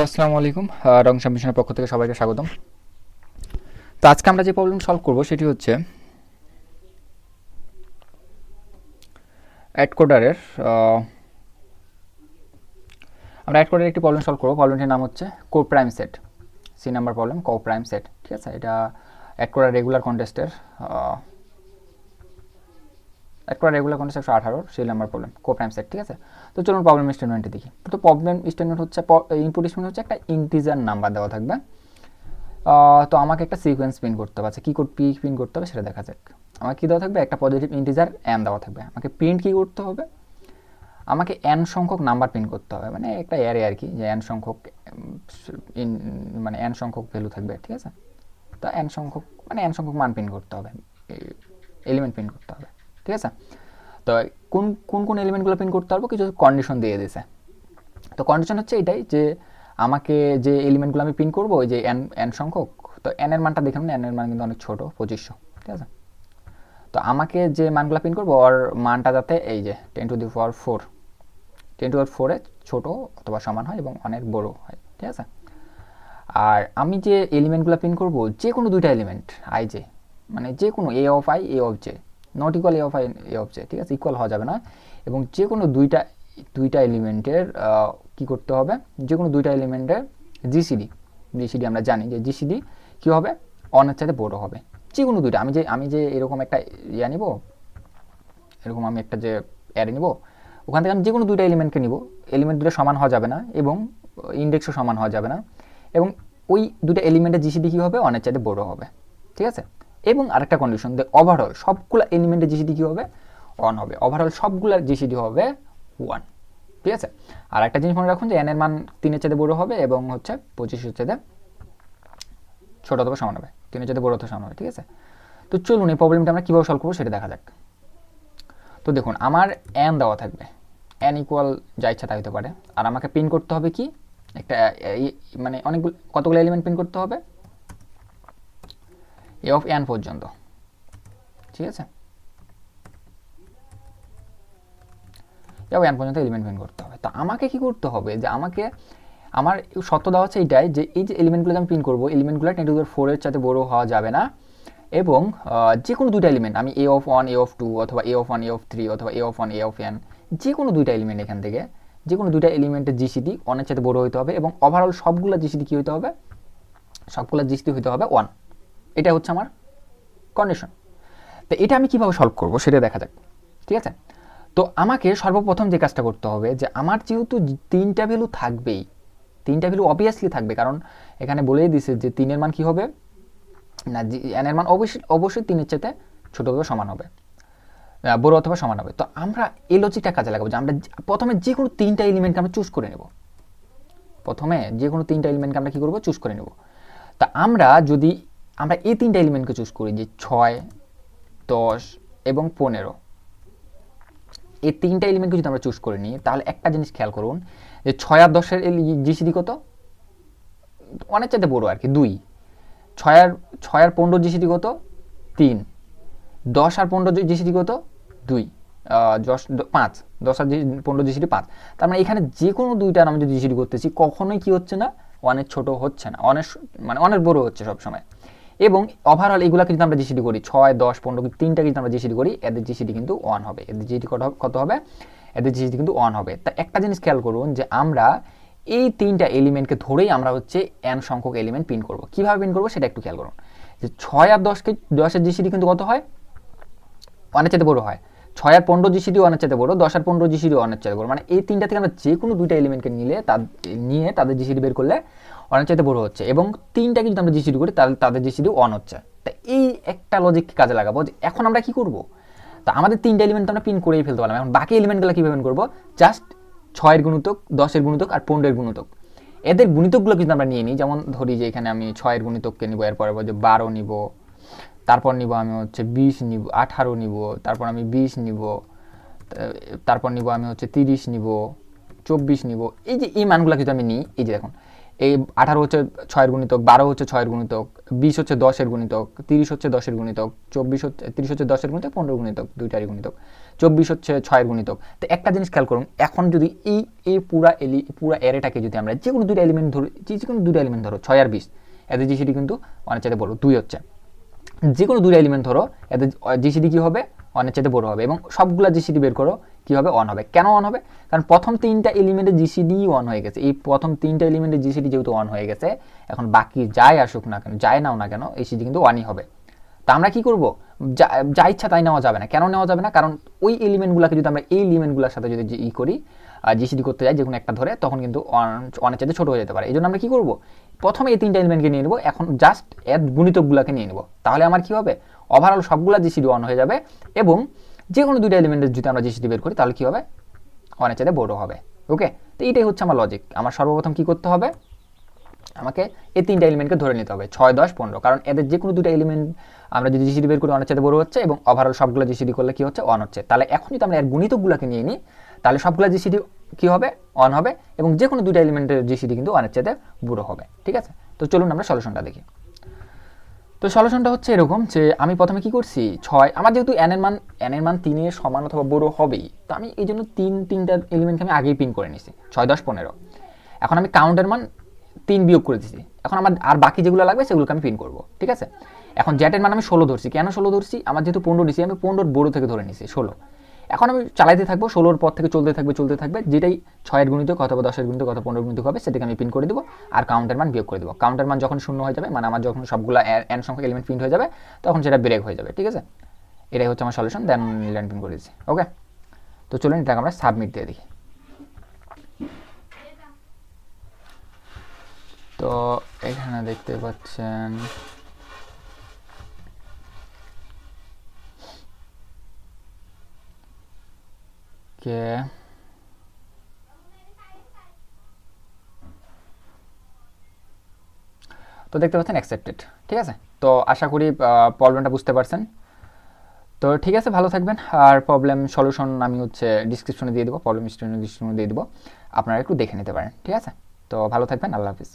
আসসালামু আলাইকুম। রং সাবমিশনের পক্ষ থেকে সবাইকে স্বাগতম। তো আজকে আমরা যে প্রবলেম সলভ করব সেটি হচ্ছে অ্যাডকোডারের আমরা অ্যাডকোডারের একটি প্রবলেম সলভ করব। প্রবলেমটির নাম হচ্ছে coprime set, C number problem, coprime set. ঠিক আছে, এটা অ্যাডকোডার রেগুলার কন্টেস্টের 118 সেই নাম্বার প্রবলেম, কোপ্রাইম সেট। ঠিক আছে, তো চলুন প্রবলেম স্টেটমেন্টে দেখি। তো প্রবলেম স্টেটমেন্ট হচ্ছে, ইনপুট স্টেটমেন্ট হচ্ছে একটা ইন্টিজার নাম্বার দেওয়া থাকবে। তো আমাকে একটা সিকোয়েন্স প্রিন্ট করতে হবে। আচ্ছা, কী কোড পি প্রিন্ট করতে হবে সেটা দেখা যাক। আমাকে কী দেওয়া থাকবে? একটা পজিটিভ ইন্টিজার এন দেওয়া থাকবে। আমাকে প্রিন্ট কী করতে হবে? আমাকে এন সংখ্যক নাম্বার প্রিন্ট করতে হবে, মানে একটা অ্যারে আর কি, যে এন সংখ্যক মানে এন সংখ্যক ভ্যালু থাকবে। ঠিক আছে, তো এন সংখ্যক মানে এন সংখ্যক মান প্রিন্ট করতে হবে, এলিমেন্ট প্রিন্ট করতে হবে। ঠিক আছে, তো কোন কোন কোন এলিমেন্টগুলো প্রিন্ট করতে পারবো, কিছু কন্ডিশন দিয়ে দিয়েছে। তো কন্ডিশন হচ্ছে এটাই যে আমাকে যে এলিমেন্টগুলো আমি প্রিন্ট করবো, ওই যে এন এন সংখ্যক, তো এন এর মানটা দেখুন, এন এর মান কিন্তু অনেক ছোটো, 2500। ঠিক আছে, তো আমাকে যে মানগুলো প্রিন্ট করবো ওর মানটা যাতে এই যে 10⁴ 10⁴ ছোটো অথবা সমান হয় এবং অনেক বড় হয়। ঠিক আছে, আর আমি যে এলিমেন্টগুলো প্রিন্ট করবো, যে কোনো দুইটা এলিমেন্ট আই জে, মানে যে কোনো A of I A of J, not equal A of I A of J. ঠিক আছে, ইকুয়াল হওয়া যাবে না। এবং যে কোনো দুইটা এলিমেন্টের কী করতে হবে, যে কোনো দুইটা এলিমেন্টের জিসিডি আমরা জানি যে জিসিডি কী হবে, অনের চাইতে বড় হবে। যে কোনো দুইটা, আমি যে এরকম একটা নিব, এরকম আমি একটা যে অ্যারে নিব, ওখান থেকে আমি যে কোনো দুইটা এলিমেন্টকে নিব, এলিমেন্ট দুটো সমান হওয়া যাবে না এবং ইন্ডেক্সও সমান হওয়া যাবে না, এবং ওই দুটো এলিমেন্টের জিসিডি কী হবে, অনের চাইতে বড় হবে। ঠিক আছে, এবং আরেকটা কন্ডিশন, যে ওভারঅল সবগুলো এলিমেন্টের জিসিডি কী হবে, অন হবে। ওভারঅল সবগুলোর জিসিডি হবে 1। ঠিক আছে, আর একটা জিনিস মনে রাখুন যে এন এর মান 3-এর চাইতে বড় হবে এবং হচ্ছে 25-এর চাইতে ছোটো অথবা সমান হবে, 3-এর চাইতে বড় অথবা সমান হবে। ঠিক আছে, তো চলুন এই প্রবলেমটা আমরা কীভাবে সলভ করবো সেটা দেখা যাক। তো দেখুন, আমার এন দেওয়া থাকবে, এন ইকুয়াল যা ইচ্ছা তাই হতে পারে, আর আমাকে প্রিন্ট করতে হবে কি, একটা মানে কতগুলো এলিমেন্ট প্রিন্ট করতে হবে, এ অফ এন পর্যন্ত। ঠিক আছে, এন পর্যন্ত এলিমেন্ট প্রিন্ট করতে হবে। তো আমাকে কি করতে হবে, যে আমার শর্ত দেওয়া হচ্ছে এইটাই, যে এই যে এলিমেন্টগুলো আমি প্রিন্ট করবো, এলিমেন্টগুলো 10⁴ চাইতে বড় হওয়া যাবে না, এবং যে কোনো দুইটা এলিমেন্ট, আমি এ অফ 1 এ অফ 2 অথবা এ অফ 1 এ অফ 3 অথবা এ অফ 1 এ অফ এন, যে কোনো দুইটা এলিমেন্ট এখান থেকে, যে কোনো দুইটা এলিমেন্টের জিসিডি অনের চাইতে বড় হতে হবে, এবং ওভারঅল সবগুলো জিসিডি কী হতে হবে, সবগুলো জিসিডি হতে হবে 1। এটা হচ্ছে আমার কন্ডিশন। তো এটা আমি কীভাবে সলভ করবো সেটা দেখা যাক। ঠিক আছে, তো আমাকে সর্বপ্রথম যে কাজটা করতে হবে, যে আমার যেহেতু 3টা ভ্যালু থাকবেই, 3টা ভ্যালু অবভিয়াসলি থাকবে, কারণ এখানে বলেই দিছে যে 3-এর মান কী হবে না, এন এর মান অবশ্যই 3-এর চাইতে ছোটো অথবা সমান হবে, বড় অথবা সমান হবে। তো আমরা এই লজিকটা কাজে লাগাবো, যে আমরা প্রথমে যে কোনো 3টা এলিমেন্টকে আমরা চুজ করে নেব। প্রথমে যে কোনো 3টা এলিমেন্টকে আমরা কী করবো, চুজ করে নেব। তা আমরা এই 3টা এলিমেন্টকে চুজ করি, যে 6, 10 এবং 15, এই 3টা এলিমেন্টকে যদি আমরা চুজ করে নিই, তাহলে একটা জিনিস খেয়াল করুন, যে 6 আর 10-এর জিসিডি কত, অনেক চাইতে বড় আর কি, 2। 6 আর 15 জিসিডি কত, 3। 10 আর 15 জিসিডি কত, 2। 5, 10 আর 15 জিসিডি 5। তার মানে এখানে যে কোনো দুইটার আমি যদি জিসিডি করতেছি, কখনোই কি হচ্ছে না, অনেক ছোট হচ্ছে না, অনেক বড় হচ্ছে সবসময়। এবং ওভারঅল এগুলোকে যদি আমরা জিসিডি করি, 6, 10, 15, 3টা যদি আমরা জিসিডি করি, এদের জিসিডি কিন্তু 1 হবে। এদের জিসিডি কত হবে, এদের জিসিডি কিন্তু 1 হবে। তা একটা জিনিস খেয়াল করুন, যে আমরা এই 3টা এলিমেন্টকে ধরেই আমরা হচ্ছে এন সংখ্যক এলিমেন্ট প্রিন্ট করবো। কীভাবে প্রিন্ট করবো সেটা একটু খেয়াল করুন, যে 6 আর 10-এর জিসিডি কিন্তু কত হয়, অনেক চাইতে বড় হয়। 6 আর 15 জিসিডি অনেক চাইতে বড়, 10 আর 15 জিসিডি অনেক চাইতে বড়। মানে এই 3টা থেকে আমরা যে কোনো দুইটা এলিমেন্টকে নিয়ে তাদের জিসিডি বের করলে অনেক চাইতে বড় হচ্ছে, এবং 3টাকে যদি আমরা জিসিডি করি তাহলে তাদের জিসিডি 1 হচ্ছে। তা এই একটা লজিক কাজে লাগাবো, যে এখন আমরা কি করব, তা আমাদের 3টা এলিমেন্ট আমরা প্রিন্ট করেই ফেলতে পারলাম। এখন বাকি এলিমেন্টগুলো কীভাবে প্রিন্ট করবো, জাস্ট 6-এর গুণিতক, 10-এর গুণিতক আর 15-এর গুণিতক, এদের গুণিতকগুলো কিন্তু আমরা নিয়ে নিই। যেমন ধরি যে এখানে আমি 6-এর গুণিতককে নিব, এরপরে যে 12 নিব, তারপর নিব আমি হচ্ছে 20 নিব, 18 নিব, তারপর আমি 20 নিব, তারপর নিব আমি হচ্ছে 30 নিব, 24 নিব। এই যে এই মানগুলো কিন্তু আমি নিই, এই যে দেখুন এই 18 হচ্ছে 6-এর গুণিতক, 12 হচ্ছে 6-এর গুণিতক, 20 হচ্ছে 10-এর গুণিতক, 30 হচ্ছে 10-এর গুণিতক, 30 হচ্ছে 10-এর গুণিতক, 15 গুণিতক, দুইটারই গুণিতক, 24 হচ্ছে 6-এর গুণিতক। তো একটা জিনিস খেয়াল করুন, এখন যদি এই পুরা অ্যারেটাকে যদি আমরা যে কোনো দুইটা এলিমেন্ট ধরো 6 আর 20, এদের জিসিডি কিন্তু অনেক চাইতে বড় 2 হচ্ছে। যে কোনো দুইটা এলিমেন্ট ধরো, এদের জিসিডি কী হবে, অনেক চাইতে বড় হবে, এবং সবগুলা জিসিডি বের করো কী হবে, 1 হবে। কেন 1 হবে? কারণ প্রথম 3টা এলিমেন্টের জিসিডি 1 হয়ে গেছে। এই প্রথম 3টা এলিমেন্টের জিসিডি যেহেতু 1 হয়ে গেছে, এখন বাকি যাই আসুক না কেন, যাই নাও না কেন, এই সিডি কিন্তু 1ই হবে। তা আমরা কী করবো, যা ইচ্ছা তাই নেওয়া যাবে না। কেন নেওয়া যাবে না? কারণ ওই এলিমেন্টগুলোকে যদি আমরা এই এলিমেন্টগুলোর সাথে যদি করি, জিসিডি করতে যাই যে কোনো একটা ধরে, তখন কিন্তু অনেক চাইতে ছোটো হয়ে যেতে পারে। এই জন্য আমরা কী করবো, প্রথমে এই 3টা এলিমেন্টকে নিয়ে নেবো, এখন জাস্ট এর গুণিতকগুলোকে নিয়ে নেবো। তাহলে আমার কী হবে, ওভারঅল সবগুলা জিসিডি 1 হয়ে যাবে, এবং যে কোনো দুইটা এলিমেন্টের যদি আমরা জিসিডি বের করি তাহলে কী হবে, অনেক চাইতে বড় হবে। ওকে, তো এইটাই হচ্ছে আমার লজিক। আমার সর্বপ্রথম কী করতে হবে, আমাকে এই 3টা এলিমেন্টকে ধরে নিতে হবে 6, 10, 15, কারণ এদের যে কোনো দুটো এলিমেন্ট আমরা যদি জিসিডি বের করি অনেক চাইতে বড় হচ্ছে, এবং ওভারঅল সবগুলো জিসিডি করলে কী হচ্ছে, 1 হচ্ছে। তাহলে এখন যদি আমরা এর গুণিতকগুলোকে নিয়ে নিই, তাহলে সবগুলো জিসিডি কী হবে, 1 হবে, এবং যে কোনো দুইটা এলিমেন্টের জিসিডি কিন্তু অনেক চাইতে বড় হবে। ঠিক আছে, তো চলুন আমরা সলিউশনটা দেখি। তো সলিউশনটা হচ্ছে এরকম যে আমি প্রথমে কি করছি, 6, আমার যেহেতু n এর মান 3-এর সমান অথবা বড় হবেই, তো আমি এই জন্য তিনটা এলিমেন্টকে আমি আগেই পিন করে নিছি 6, 10, 15। এখন আমি কাউন্টের মান 3 বিয়োগ করে দিছি, এখন আমার আর বাকি যেগুলো লাগবে সেগুলোকে আমি পিন করব। ঠিক আছে, এখন জ্যাটের মান আমি 16 ধরছি। কেন 16 ধরছি, আমার যেহেতু 15 নিছি, আমি 15 বড় থেকে ধরে নিছি 16। এখন আমি চালাইতে থাকবো, 16-র পর থেকে চলতে থাকবে, যেটাই 6-এর গুণিতক অথবা 10-এর গুণিতক অথবা 15-এর গুণিতক হবে সেটাকে আমি পিন করে দেবো, আর কাউন্টের মান বিয়োগ করে দেবো। কাউন্টের মান যখন 0 হয়ে যাবে, মানে আমার যখন সবগুলো n সংখ্যক এলিমেন্ট প্রিন্ট হয়ে যাবে, তখন সেটা ব্রেক হয়ে যাবে। ঠিক আছে, এটাই হচ্ছে আমার সলিউশন, দেন লাইন পিন করে দিচ্ছি। ওকে, তো চলুন এটাকে আমরা সাবমিট দিয়ে দেখি। তো এখানে দেখতে পাচ্ছেন কে তো দেখতে পাচ্ছেন অ্যাকসেপ্টেড। ঠিক আছে, তো আশা করি প্রবলেমটা বুঝতে পারছেন। তো ঠিক আছে, ভালো থাকবেন। আর প্রবলেম সলিউশন আমি হচ্ছে ডিসক্রিপশনে দিয়ে দেবো, প্রবলেম ডিসক্রিপশনে দিয়ে দেবো, আপনারা একটু দেখে নিতে পারেন। ঠিক আছে, তো ভালো থাকবেন, আল্লাহ হাফিজ।